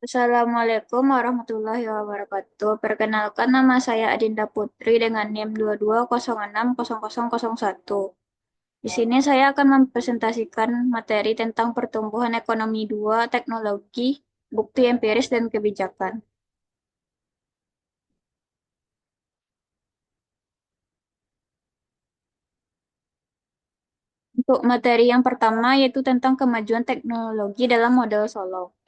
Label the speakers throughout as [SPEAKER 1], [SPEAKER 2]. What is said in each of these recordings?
[SPEAKER 1] Assalamualaikum warahmatullahi wabarakatuh. Perkenalkan nama saya Adinda Putri dengan NIM 22060001. Di sini saya akan mempresentasikan materi tentang pertumbuhan ekonomi 2, teknologi, bukti empiris dan kebijakan. Untuk materi yang pertama yaitu tentang kemajuan teknologi dalam model Solo.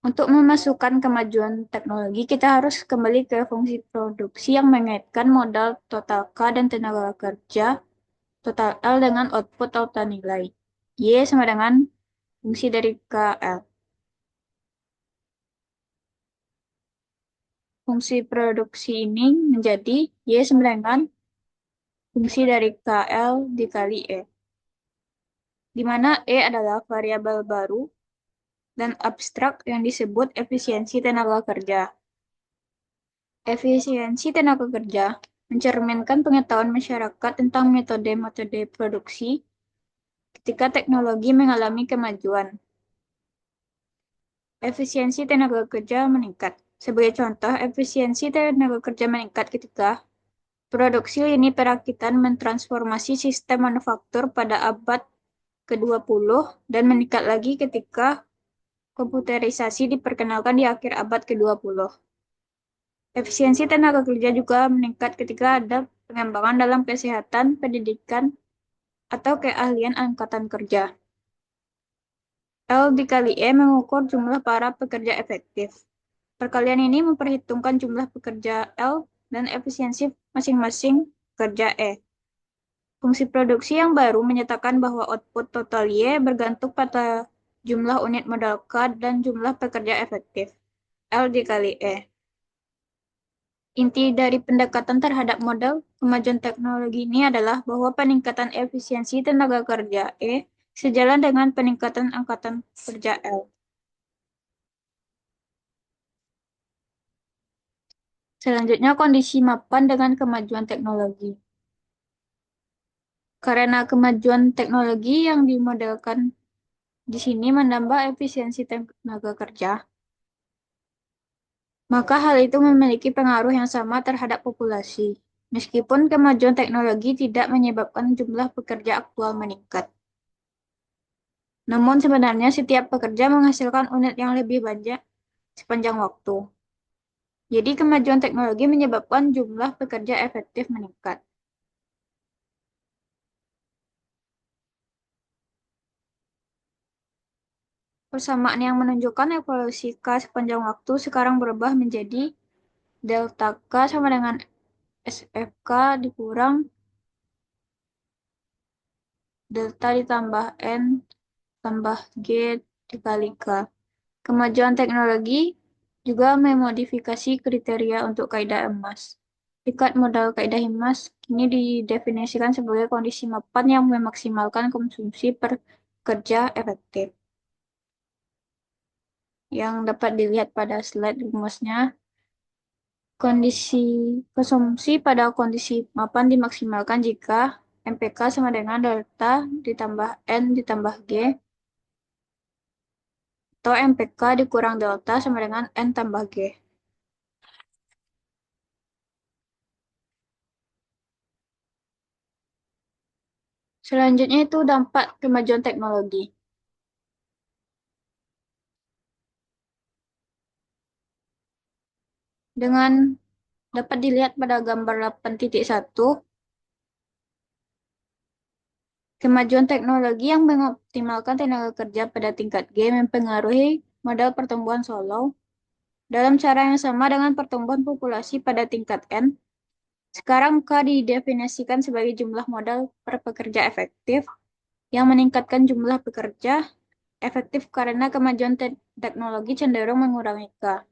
[SPEAKER 1] Untuk memasukkan kemajuan teknologi, kita harus kembali ke fungsi produksi yang mengaitkan modal total K dan tenaga kerja total L dengan output total nilai. Y sama dengan fungsi dari KL. Fungsi produksi ini menjadi Y sama dengan fungsi dari KL dikali E, di mana E adalah variabel baru dan abstrak yang disebut efisiensi tenaga kerja. Efisiensi tenaga kerja mencerminkan pengetahuan masyarakat tentang metode-metode produksi ketika teknologi mengalami kemajuan. Efisiensi tenaga kerja meningkat. Sebagai contoh, efisiensi tenaga kerja meningkat ketika produksi lini perakitan mentransformasi sistem manufaktur pada abad ke-20 dan meningkat lagi ketika komputerisasi diperkenalkan di akhir abad ke-20. Efisiensi tenaga kerja juga meningkat ketika ada pengembangan dalam kesehatan, pendidikan, atau keahlian angkatan kerja. L dikali E mengukur jumlah para pekerja efektif. Perkalian ini memperhitungkan jumlah pekerja L dan efisiensi masing-masing pekerja E. Fungsi produksi yang baru menyatakan bahwa output total Y bergantung pada jumlah unit modal K dan jumlah pekerja efektif L dikali E. Inti dari pendekatan terhadap model kemajuan teknologi ini adalah bahwa peningkatan efisiensi tenaga kerja E sejalan dengan peningkatan angkatan kerja L. Selanjutnya, kondisi mapan dengan kemajuan teknologi. Karena kemajuan teknologi yang dimodelkan di sini menambah efisiensi tenaga kerja, maka hal itu memiliki pengaruh yang sama terhadap populasi. Meskipun kemajuan teknologi tidak menyebabkan jumlah pekerja aktual meningkat. Namun sebenarnya setiap pekerja menghasilkan unit yang lebih banyak sepanjang waktu. Jadi kemajuan teknologi menyebabkan jumlah pekerja efektif meningkat. Persamaan yang menunjukkan evolusi K sepanjang waktu sekarang berubah menjadi delta K sama dengan SFK dikurang delta ditambah N tambah G dikali K. Kemajuan teknologi juga memodifikasi kriteria untuk kaidah emas. Tingkat modal kaidah emas kini didefinisikan sebagai kondisi mapan yang memaksimalkan konsumsi per kerja efektif. Yang dapat dilihat pada slide rumusnya, kondisi konsumsi pada kondisi mapan dimaksimalkan jika MPK sama dengan delta ditambah N ditambah G atau MPK dikurang delta sama dengan N tambah G. Selanjutnya itu dampak kemajuan teknologi. Dengan dapat dilihat pada gambar 8.1, kemajuan teknologi yang mengoptimalkan tenaga kerja pada tingkat G mempengaruhi modal pertumbuhan Solo dalam cara yang sama dengan pertumbuhan populasi pada tingkat N. Sekarang K didefinisikan sebagai jumlah modal per pekerja efektif yang meningkatkan jumlah pekerja efektif karena kemajuan teknologi cenderung mengurangi K.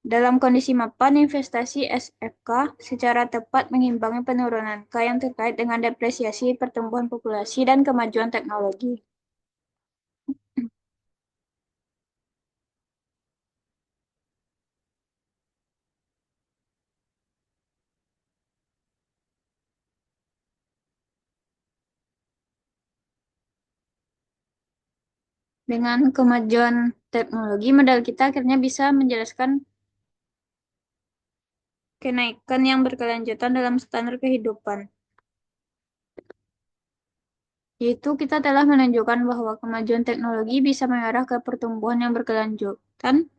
[SPEAKER 1] Dalam kondisi mapan, investasi SFK secara tepat mengimbangi penurunan K yang terkait dengan depresiasi pertumbuhan populasi dan kemajuan teknologi. Dengan kemajuan teknologi, modal kita akhirnya bisa menjelaskan kenaikan yang berkelanjutan dalam standar kehidupan. Yaitu kita telah menunjukkan bahwa kemajuan teknologi bisa mengarah ke pertumbuhan yang berkelanjutan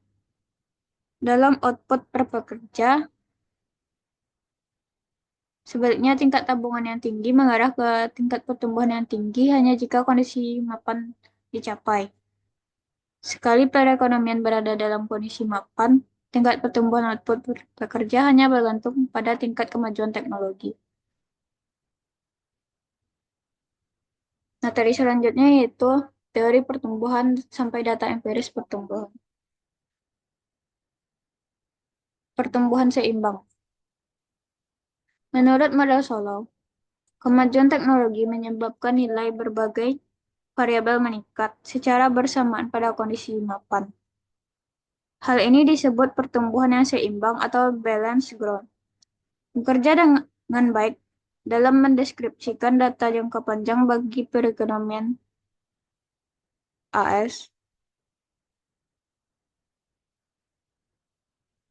[SPEAKER 1] dalam output per pekerja. Sebaliknya, tingkat tabungan yang tinggi mengarah ke tingkat pertumbuhan yang tinggi hanya jika kondisi mapan dicapai. Sekali perekonomian berada dalam kondisi mapan, tingkat pertumbuhan output per pekerja hanya bergantung pada tingkat kemajuan teknologi. Materi selanjutnya yaitu teori pertumbuhan sampai data empiris pertumbuhan. Pertumbuhan seimbang. Menurut model Solow, kemajuan teknologi menyebabkan nilai berbagai variabel meningkat secara bersamaan pada kondisi mapan. Hal ini disebut pertumbuhan yang seimbang atau balance growth. Bekerja dengan baik dalam mendeskripsikan data jangka panjang bagi perekonomian AS.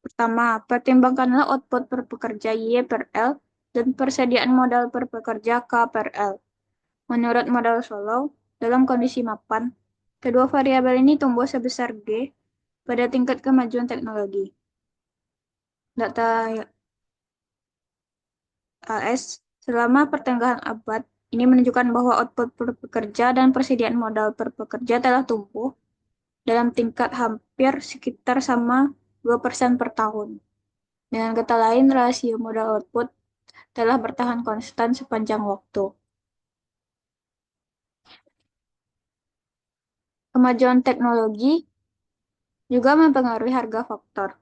[SPEAKER 1] Pertama, pertimbangkanlah output per pekerja Y per L dan persediaan modal per pekerja K per L. Menurut modal Solow, dalam kondisi mapan, kedua variabel ini tumbuh sebesar G pada tingkat kemajuan teknologi. Data AS selama pertengahan abad ini menunjukkan bahwa output per pekerja dan persediaan modal per pekerja telah tumbuh dalam tingkat hampir sekitar sama 2% per tahun. Dengan kata lain, rasio modal output telah bertahan konstan sepanjang waktu. Kemajuan teknologi juga mempengaruhi harga faktor.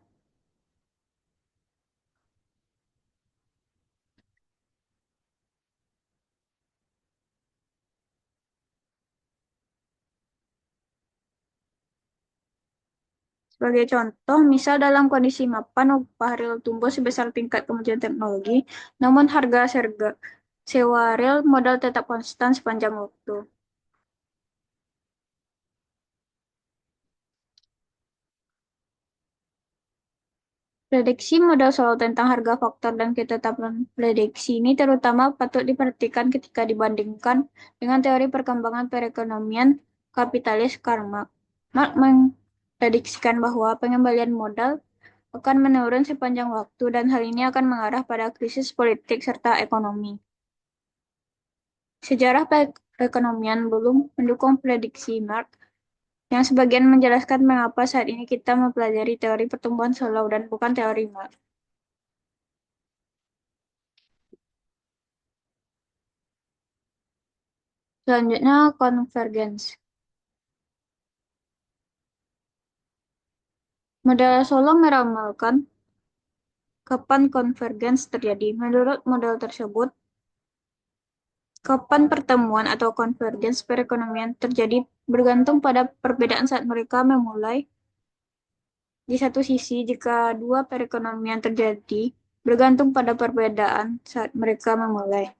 [SPEAKER 1] Sebagai contoh, misal dalam kondisi mapan upah real tumbuh sebesar tingkat kemajuan teknologi, namun harga sewa real modal tetap konstan sepanjang waktu. Prediksi modal soal tentang harga faktor dan ketetapan prediksi ini terutama patut diperhatikan ketika dibandingkan dengan teori perkembangan perekonomian kapitalis Karl Marx. Marx memprediksikan bahwa pengembalian modal akan menurun sepanjang waktu dan hal ini akan mengarah pada krisis politik serta ekonomi. Sejarah perekonomian belum mendukung prediksi Marx, yang sebagian menjelaskan mengapa saat ini kita mempelajari teori pertumbuhan Solow dan bukan teori Marx. Selanjutnya, konvergens. Model Solow meramalkan kapan konvergens terjadi. Menurut model tersebut, kapan pertemuan atau konvergens perekonomian terjadi bergantung pada perbedaan saat mereka memulai. Di satu sisi, jika dua perekonomian terjadi, bergantung pada perbedaan saat mereka memulai.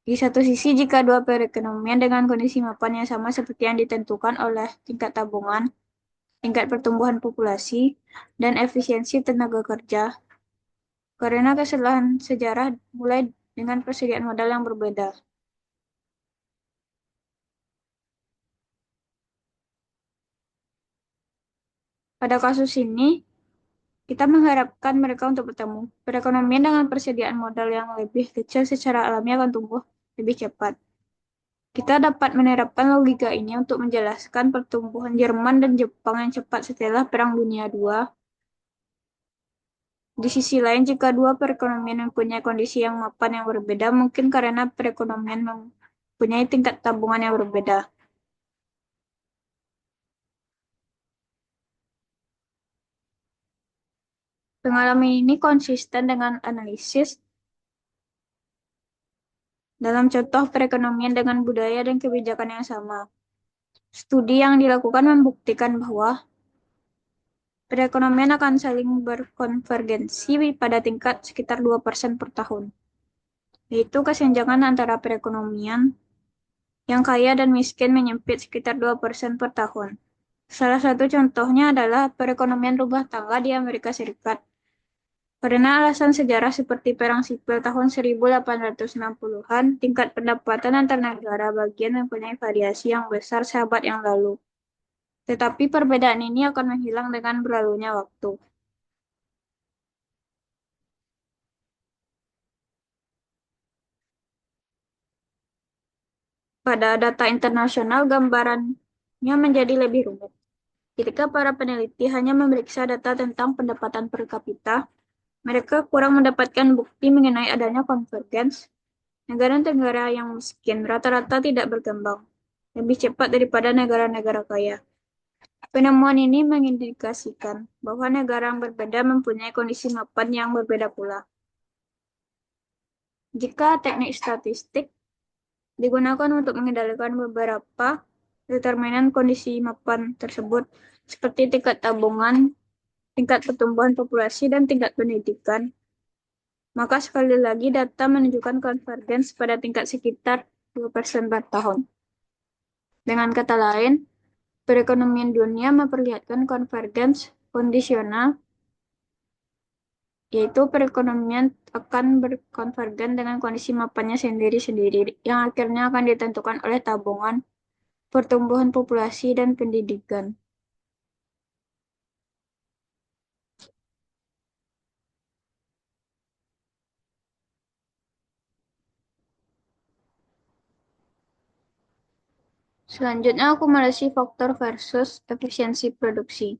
[SPEAKER 1] Di satu sisi, jika dua perekonomian dengan kondisi mapan yang sama seperti yang ditentukan oleh tingkat tabungan, tingkat pertumbuhan populasi, dan efisiensi tenaga kerja, karena kesalahan sejarah mulai dengan persediaan modal yang berbeda. Pada kasus ini, kita mengharapkan mereka untuk bertemu. Perekonomian dengan persediaan modal yang lebih kecil secara alami akan tumbuh lebih cepat. Kita dapat menerapkan logika ini untuk menjelaskan pertumbuhan Jerman dan Jepang yang cepat setelah Perang Dunia II. Di sisi lain, jika dua perekonomian mempunyai kondisi yang mapan yang berbeda, mungkin karena perekonomian mempunyai tingkat tabungan yang berbeda. Pengalaman ini konsisten dengan analisis dalam contoh perekonomian dengan budaya dan kebijakan yang sama. Studi yang dilakukan membuktikan bahwa perekonomian akan saling berkonvergensi pada tingkat sekitar 2% per tahun, yaitu kesenjangan antara perekonomian yang kaya dan miskin menyempit sekitar 2% per tahun. Salah satu contohnya adalah perekonomian rumah tangga di Amerika Serikat. Karena alasan sejarah seperti Perang Sipil tahun 1860-an, tingkat pendapatan antar negara bagian mempunyai variasi yang besar seabad yang lalu. Tetapi perbedaan ini akan menghilang dengan berlalunya waktu. Pada data internasional, gambarannya menjadi lebih rumit. Ketika para peneliti hanya memeriksa data tentang pendapatan per kapita, mereka kurang mendapatkan bukti mengenai adanya konvergens. Negara-negara yang miskin rata-rata tidak berkembang lebih cepat daripada negara-negara kaya. Penemuan ini mengindikasikan bahwa negara yang berbeda mempunyai kondisi mapan yang berbeda pula. Jika teknik statistik digunakan untuk mengendalikan beberapa determinan kondisi mapan tersebut, seperti tingkat tabungan, tingkat pertumbuhan populasi, dan tingkat pendidikan, maka sekali lagi data menunjukkan konvergens pada tingkat sekitar 2% per tahun. Dengan kata lain, perekonomian dunia memperlihatkan konvergens kondisional, yaitu perekonomian akan berkonvergen dengan kondisi mapannya sendiri-sendiri, yang akhirnya akan ditentukan oleh tabungan, pertumbuhan populasi, dan pendidikan. Selanjutnya, akumulasi faktor versus efisiensi produksi.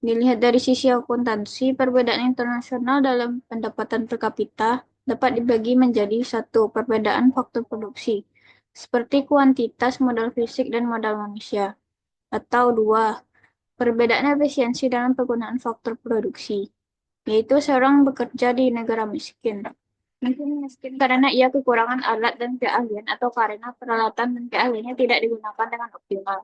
[SPEAKER 1] Dilihat dari sisi akuntansi, perbedaan internasional dalam pendapatan per kapita dapat dibagi menjadi satu, perbedaan faktor produksi, seperti kuantitas modal fisik dan modal manusia, atau dua, perbedaan efisiensi dalam penggunaan faktor produksi, yaitu seorang bekerja di negara miskin. Mungkin miskin karena ia kekurangan alat dan keahlian atau karena peralatan dan keahliannya tidak digunakan dengan optimal.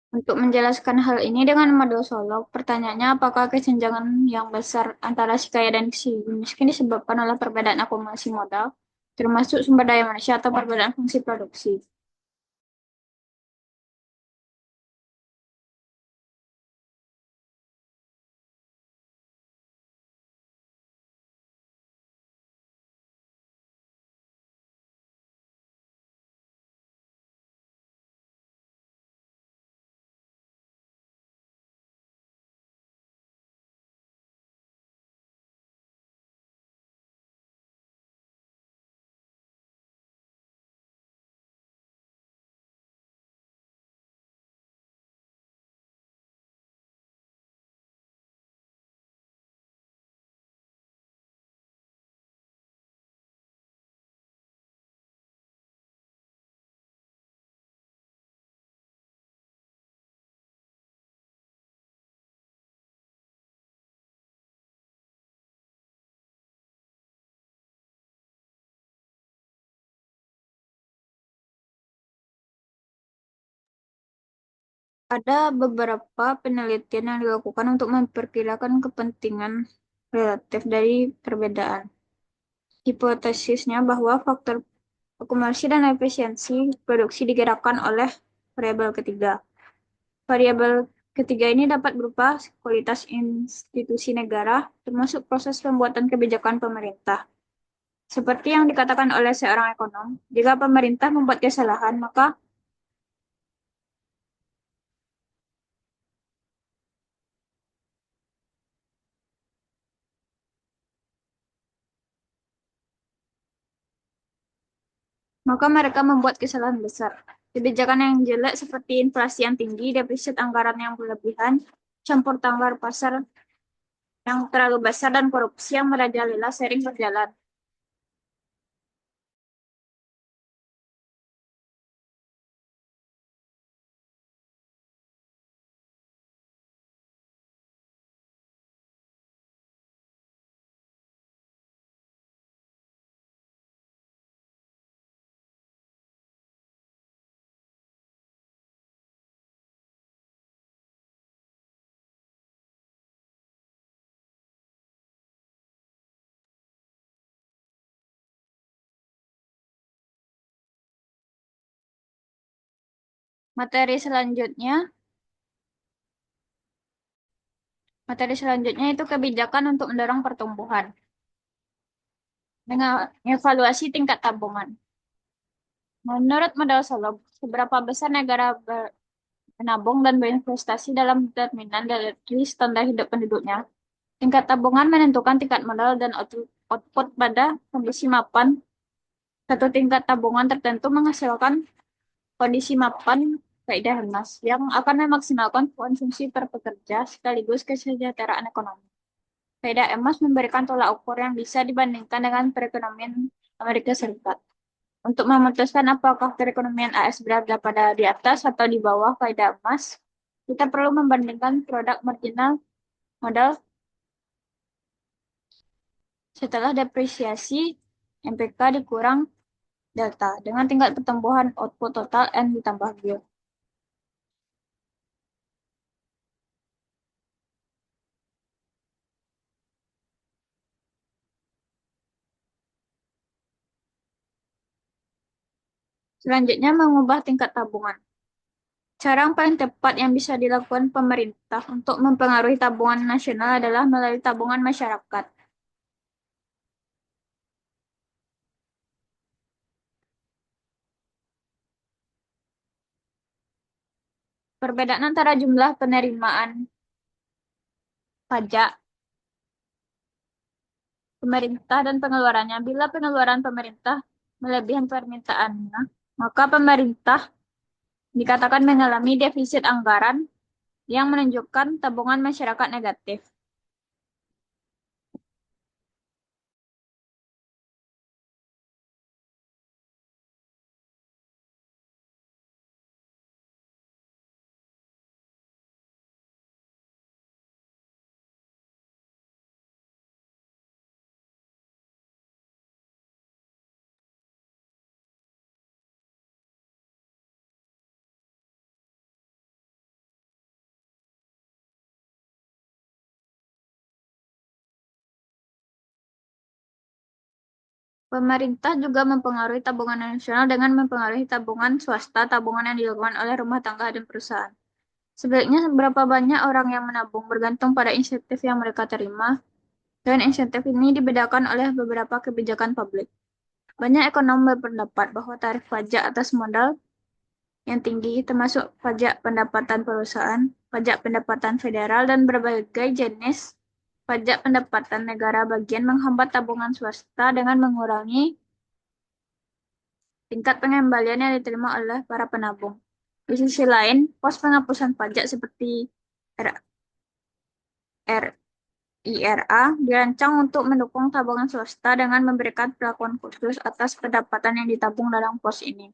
[SPEAKER 1] Untuk menjelaskan hal ini dengan model Solok, pertanyaannya apakah kesenjangan yang besar antara si kaya dan si miskin disebabkan oleh perbedaan akumulasi modal, termasuk sumber daya manusia atau perbedaan fungsi produksi. Ada beberapa penelitian yang dilakukan untuk memperkirakan kepentingan relatif dari perbedaan. Hipotesisnya bahwa faktor akumulasi dan efisiensi produksi digerakkan oleh variabel ketiga. Variabel ketiga ini dapat berupa kualitas institusi negara, termasuk proses pembuatan kebijakan pemerintah. Seperti yang dikatakan oleh seorang ekonom, jika pemerintah membuat kesalahan, maka mereka membuat kesalahan besar. Kebijakan yang jelek seperti inflasi yang tinggi, defisit anggaran yang berlebihan, campur tangan pasar yang terlalu besar, dan korupsi yang merajalela sering berjalan. Materi selanjutnya, materi selanjutnya itu kebijakan untuk mendorong pertumbuhan dengan evaluasi tingkat tabungan. Menurut model Solog, seberapa besar negara menabung dan berinvestasi dalam determinan dari standar hidup penduduknya. Tingkat tabungan menentukan tingkat modal dan output pada kondisi mapan. Satu tingkat tabungan tertentu menghasilkan kondisi mapan kaidah Hemas yang akan memaksimalkan konsumsi per pekerja sekaligus kesejahteraan ekonomi. Kaidah Hemas memberikan tolak ukur yang bisa dibandingkan dengan perekonomian Amerika Serikat. Untuk memutuskan apakah perekonomian AS berada pada di atas atau di bawah kaidah emas, kita perlu membandingkan produk marginal modal setelah depresiasi MPK dikurang delta dengan tingkat pertumbuhan output total N ditambah G. Selanjutnya, mengubah tingkat tabungan. Cara yang paling tepat yang bisa dilakukan pemerintah untuk mempengaruhi tabungan nasional adalah melalui tabungan masyarakat. Perbedaan antara jumlah penerimaan pajak pemerintah dan pengeluarannya. Bila pengeluaran pemerintah melebihi permintaannya, maka pemerintah dikatakan mengalami defisit anggaran yang menunjukkan tabungan masyarakat negatif. Pemerintah juga mempengaruhi tabungan nasional dengan mempengaruhi tabungan swasta, tabungan yang dilakukan oleh rumah tangga dan perusahaan. Sebaliknya, seberapa banyak orang yang menabung bergantung pada insentif yang mereka terima, dan insentif ini dibedakan oleh beberapa kebijakan publik. Banyak ekonom berpendapat bahwa tarif pajak atas modal yang tinggi, termasuk pajak pendapatan perusahaan, pajak pendapatan federal, dan berbagai jenis pajak pendapatan negara bagian menghambat tabungan swasta dengan mengurangi tingkat pengembalian yang diterima oleh para penabung. Di sisi lain, pos penghapusan pajak seperti RIRA dirancang untuk mendukung tabungan swasta dengan memberikan perlakuan khusus atas pendapatan yang ditabung dalam pos ini.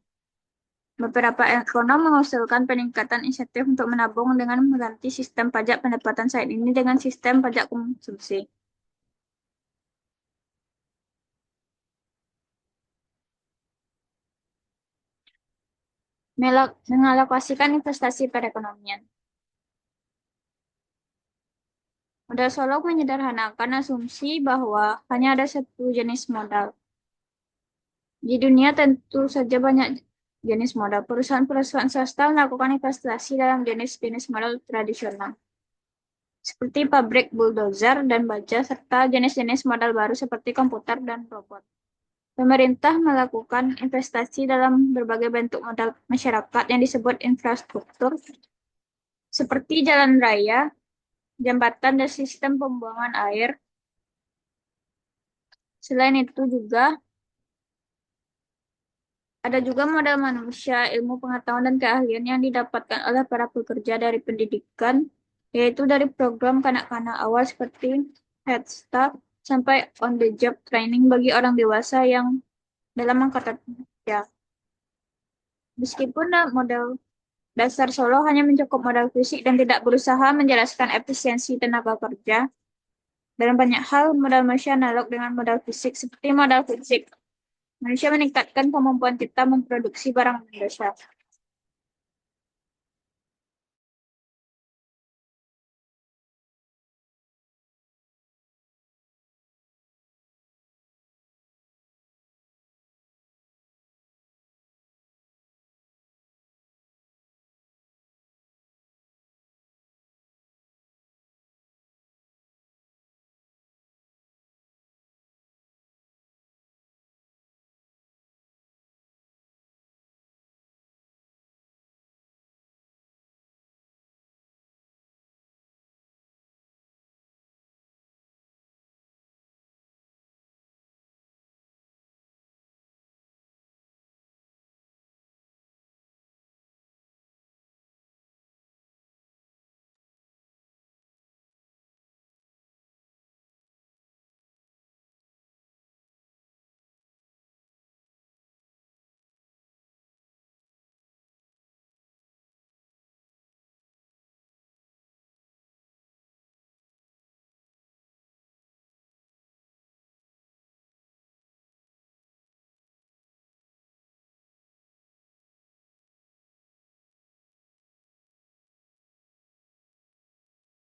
[SPEAKER 1] Beberapa ekonom mengusulkan peningkatan insentif untuk menabung dengan mengganti sistem pajak pendapatan saat ini dengan sistem pajak konsumsi. Mengalokasikan investasi perekonomian. Modal Solok menyederhanakan asumsi bahwa hanya ada satu jenis modal. Di dunia tentu saja banyak jenis modal. Perusahaan-perusahaan swasta melakukan investasi dalam jenis-jenis modal tradisional, seperti pabrik bulldozer dan baja, serta jenis-jenis modal baru seperti komputer dan robot. Pemerintah melakukan investasi dalam berbagai bentuk modal masyarakat yang disebut infrastruktur, seperti jalan raya, jembatan, dan sistem pembuangan air. Selain itu ada juga modal manusia, ilmu pengetahuan, dan keahlian yang didapatkan oleh para pekerja dari pendidikan, yaitu dari program kanak-kanak awal seperti Head Start sampai on-the-job training bagi orang dewasa yang dalam angkatan kerja. Meskipun modal dasar Solo hanya mencakup modal fisik dan tidak berusaha menjelaskan efisiensi tenaga kerja, dalam banyak hal modal manusia analog dengan modal fisik seperti modal fisik. Manusia meningkatkan kemampuan kita memproduksi barang dasar.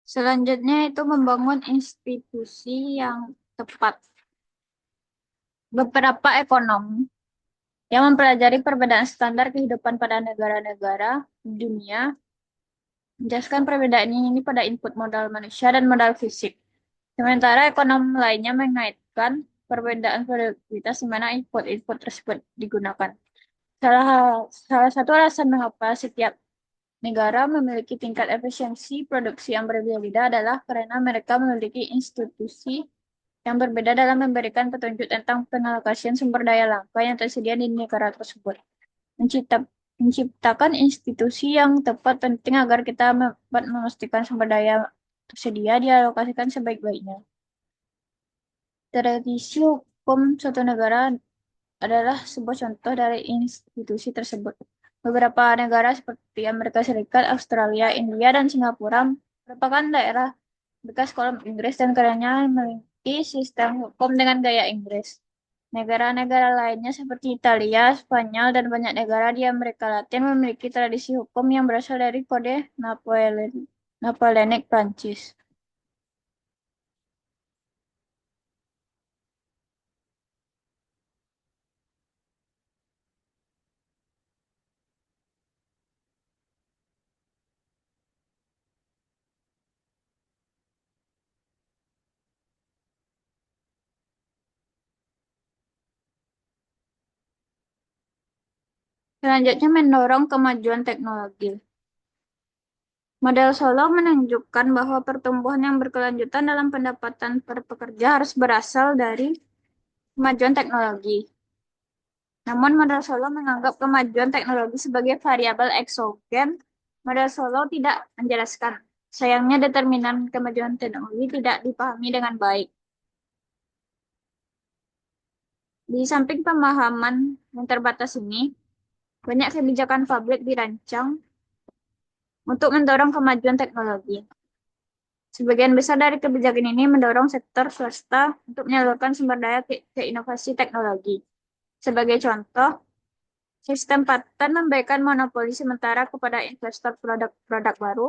[SPEAKER 1] Selanjutnya itu membangun institusi yang tepat. Beberapa ekonom yang mempelajari perbedaan standar kehidupan pada negara-negara dunia menjelaskan perbedaan ini pada input modal manusia dan modal fisik. Sementara ekonom lainnya mengaitkan perbedaan produktivitas di mana input-input tersebut digunakan. Salah, salah satu alasan mengapa setiap negara memiliki tingkat efisiensi produksi yang berbeda-beda adalah karena mereka memiliki institusi yang berbeda dalam memberikan petunjuk tentang pengalokasian sumber daya langka yang tersedia di negara tersebut. Menciptakan institusi yang tepat penting agar kita dapat memastikan sumber daya tersedia dialokasikan sebaik-baiknya. Tradisi hukum suatu negara adalah sebuah contoh dari institusi tersebut. Beberapa negara seperti Amerika Serikat, Australia, India, dan Singapura merupakan daerah bekas koloni Inggris dan karenanya memiliki sistem hukum dengan gaya Inggris. Negara-negara lainnya seperti Italia, Spanyol, dan banyak negara di Amerika Latin memiliki tradisi hukum yang berasal dari Kode Napoleonic Prancis. Selanjutnya mendorong kemajuan teknologi. Model Solo menunjukkan bahwa pertumbuhan yang berkelanjutan dalam pendapatan per pekerja harus berasal dari kemajuan teknologi. Namun model Solo menganggap kemajuan teknologi sebagai variabel eksogen. Model Solo tidak menjelaskan. Sayangnya determinan kemajuan teknologi tidak dipahami dengan baik. Di samping pemahaman yang terbatas ini, banyak kebijakan publik dirancang untuk mendorong kemajuan teknologi. Sebagian besar dari kebijakan ini mendorong sektor swasta untuk menyalurkan sumber daya ke inovasi teknologi. Sebagai contoh, sistem paten memberikan monopoli sementara kepada investor produk-produk baru.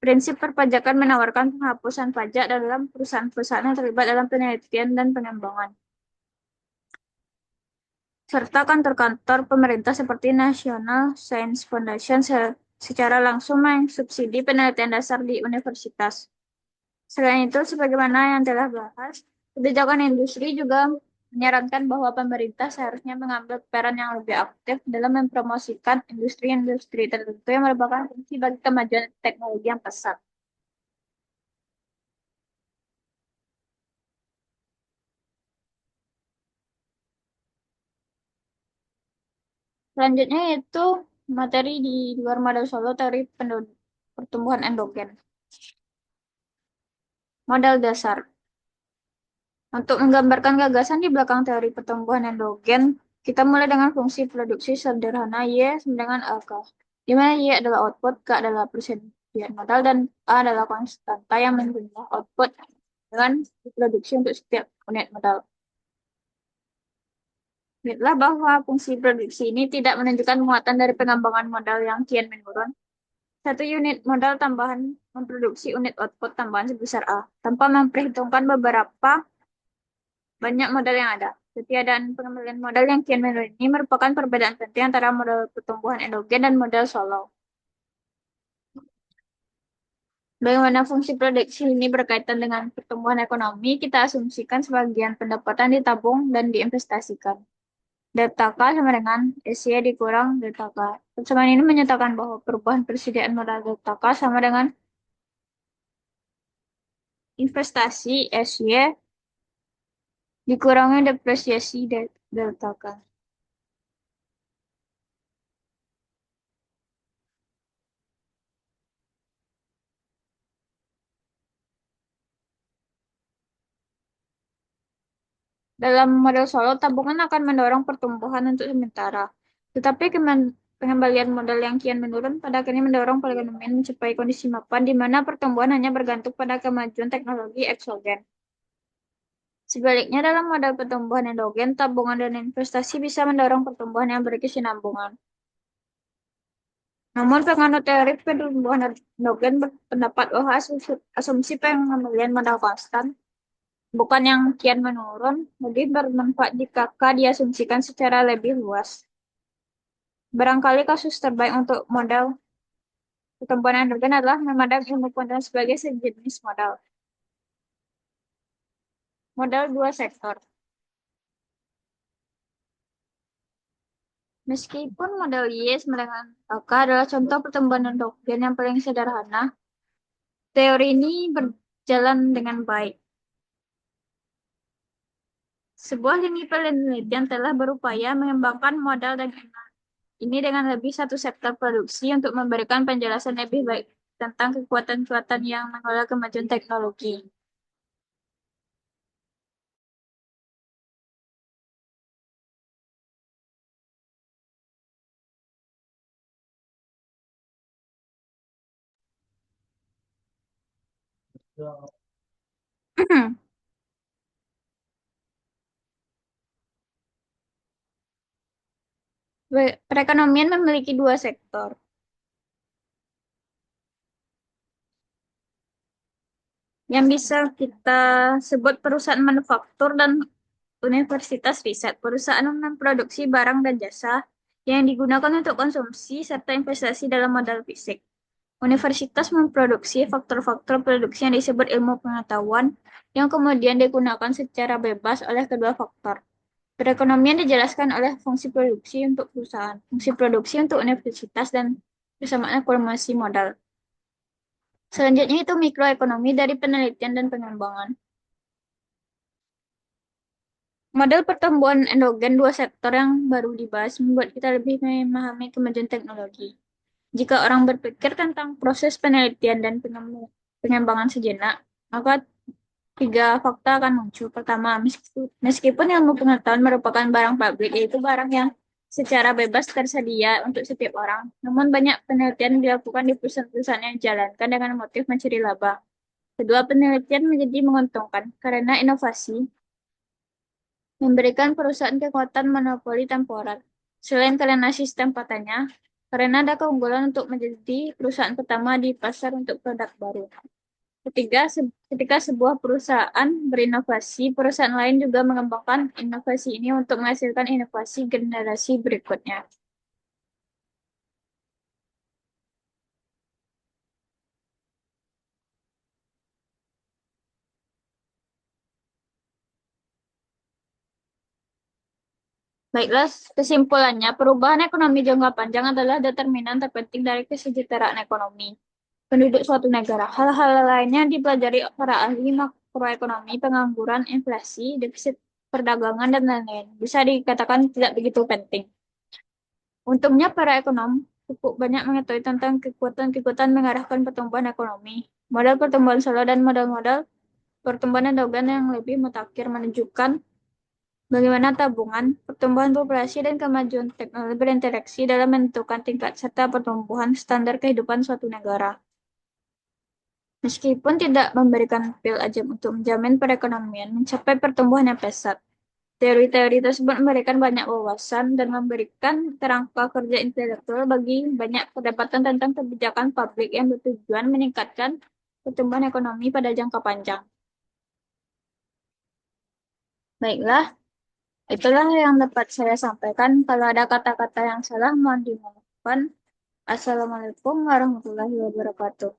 [SPEAKER 1] Prinsip perpajakan menawarkan penghapusan pajak dalam perusahaan-perusahaan yang terlibat dalam penelitian dan pengembangan. Serta kantor-kantor pemerintah seperti National Science Foundation secara langsung mensubsidi penelitian dasar di universitas. Selain itu, sebagaimana yang telah bahas, kebijakan industri juga menyarankan bahwa pemerintah seharusnya mengambil peran yang lebih aktif dalam mempromosikan industri-industri tertentu yang merupakan kunci bagi kemajuan teknologi yang pesat. Selanjutnya yaitu materi di luar model Solo teori pertumbuhan endogen. Model dasar. Untuk menggambarkan gagasan di belakang teori pertumbuhan endogen, kita mulai dengan fungsi produksi sederhana Y sama dengan AK, di mana Y adalah output, K adalah persediaan modal, dan A adalah konstanta yang menjumlah output dengan diproduksi untuk setiap unit modal. Lihatlah bahwa fungsi produksi ini tidak menunjukkan muatan dari pengembangan modal yang kian menurun. Satu unit modal tambahan memproduksi unit output tambahan sebesar A, tanpa memperhitungkan beberapa banyak modal yang ada. Ketiadaan pengembalian modal yang kian menurun ini merupakan perbedaan penting antara model pertumbuhan endogen dan model solo. Bagaimana fungsi produksi ini berkaitan dengan pertumbuhan ekonomi, kita asumsikan sebagian pendapatan ditabung dan diinvestasikan. Delta K sama dengan SY dikurang delta K. Persamaan ini menyatakan bahwa perubahan persediaan modal delta K sama dengan investasi SY dikurangi depresiasi delta K. Dalam model Solo, tabungan akan mendorong pertumbuhan untuk sementara. Tetapi pengembalian modal yang kian menurun pada akhirnya mendorong perekonomian mencapai kondisi mapan di mana pertumbuhan hanya bergantung pada kemajuan teknologi eksogen. Sebaliknya, dalam model pertumbuhan endogen, tabungan dan investasi bisa mendorong pertumbuhan yang berkesinambungan. Namun penganut teori pertumbuhan endogen berpendapat bahwa asumsi pengembalian modal konstan bukan yang kian menurun, lebih bermanfaat jika K diasumsikan secara lebih luas. Barangkali kasus terbaik untuk modal pertumbuhan endogen adalah memandang ilmu kuantum sebagai sejenis modal. Modal dua sektor. Meskipun model Yes dengan K adalah contoh pertumbuhan endogen yang paling sederhana, teori ini berjalan dengan baik. Sebuah lini penelitian telah berupaya mengembangkan modal dan ini dengan lebih satu sektor produksi untuk memberikan penjelasan lebih baik tentang kekuatan-kekuatan yang mengelola kemajuan teknologi. Perekonomian memiliki dua sektor. Yang bisa kita sebut perusahaan manufaktur dan universitas riset, perusahaan memproduksi barang dan jasa yang digunakan untuk konsumsi serta investasi dalam modal fisik. Universitas memproduksi faktor-faktor produksi yang disebut ilmu pengetahuan yang kemudian digunakan secara bebas oleh kedua faktor. Perekonomian dijelaskan oleh fungsi produksi untuk perusahaan, fungsi produksi untuk universitas, dan persamaan akumulasi modal. Selanjutnya itu mikroekonomi dari penelitian dan pengembangan. Model pertumbuhan endogen dua sektor yang baru dibahas membuat kita lebih memahami kemajuan teknologi. Jika orang berpikir tentang proses penelitian dan pengembangan sejenak, maka tiga fakta akan muncul. Pertama, meskipun ilmu pengetahuan merupakan barang publik, yaitu barang yang secara bebas tersedia untuk setiap orang, namun banyak penelitian dilakukan di perusahaan-perusahaan yang dijalankan dengan motif mencari laba. Kedua, penelitian menjadi menguntungkan karena inovasi memberikan perusahaan kekuatan monopoli temporer. Selain karena sistem patentnya, karena ada keunggulan untuk menjadi perusahaan pertama di pasar untuk produk baru. Ketiga, ketika sebuah perusahaan berinovasi, perusahaan lain juga mengembangkan inovasi ini untuk menghasilkan inovasi generasi berikutnya. Baiklah, kesimpulannya, perubahan ekonomi jangka panjang adalah determinan terpenting dari kesejahteraan ekonomi penduduk suatu negara. Hal-hal lainnya dipelajari para ahli makroekonomi, pengangguran, inflasi, defisit perdagangan, dan lain-lain. Bisa dikatakan tidak begitu penting. Untungnya para ekonom cukup banyak mengetahui tentang kekuatan-kekuatan mengarahkan pertumbuhan ekonomi. Modal pertumbuhan solo dan modal-modal pertumbuhan endogen yang lebih mutakhir menunjukkan bagaimana tabungan, pertumbuhan populasi, dan kemajuan teknologi berinteraksi dalam menentukan tingkat serta pertumbuhan standar kehidupan suatu negara. Meskipun tidak memberikan pil ajaib untuk menjamin perekonomian mencapai pertumbuhan yang pesat, teori-teori tersebut memberikan banyak wawasan dan memberikan kerangka kerja intelektual bagi banyak perdebatan tentang kebijakan publik yang bertujuan meningkatkan pertumbuhan ekonomi pada jangka panjang. Baiklah, itulah yang dapat saya sampaikan. Kalau ada kata-kata yang salah, mohon dimaafkan. Assalamualaikum warahmatullahi wabarakatuh.